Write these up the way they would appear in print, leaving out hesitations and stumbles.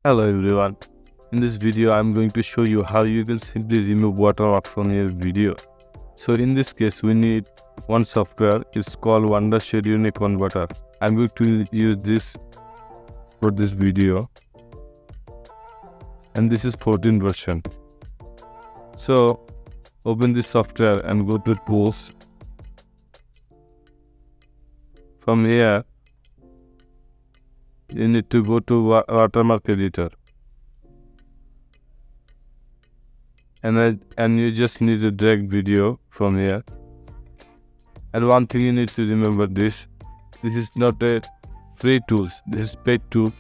Hello everyone. In this video I'm going to show you how you can simply remove watermark from your video. So in this case we need one software. It's called Wonder Converter. I'm going to use this for this video, and this is 14 version. So open this software and go to tools. From here you need to go to watermark editor, and you just need to drag video from here. And one thing you need to remember, this is not a free tools, this is paid tool.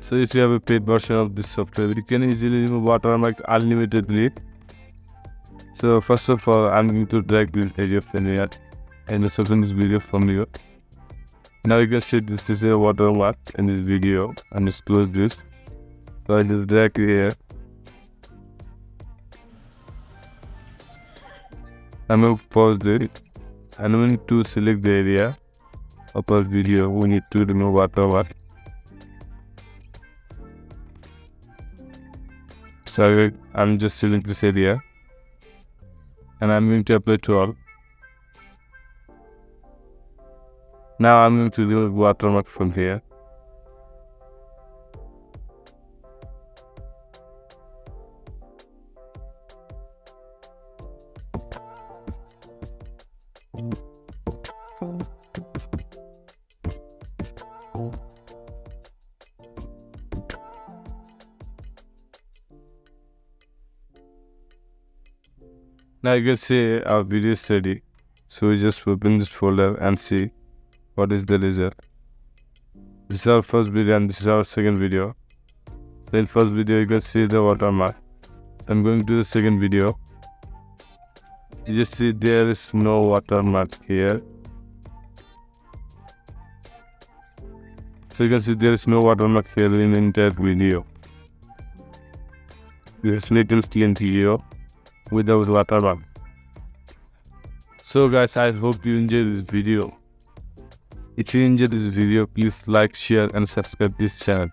So if you have a paid version of this software, you can easily remove watermark unlimitedly. So first of all, I'm going to drag this area from here and just open this video from here. Now you can see this is a watermark in this video, and just close this. So I just drag here. I'm going to pause it, and we need to select the area of our video. We need to remove watermark. So I'm just selecting this area, and I'm going to apply to all. Now I'm going to remove watermark from here. Now you can see our video is ready. So we just open this folder and see what is the result. This is our first video and this is our second video. So in first video you can see the watermark. I'm going to the second video. You just see there is no watermark here. So you can see there is no watermark here in the entire video. This is little clean video without watermark. So guys, I hope you enjoyed this video. If you enjoyed this video, please like, share and subscribe this channel.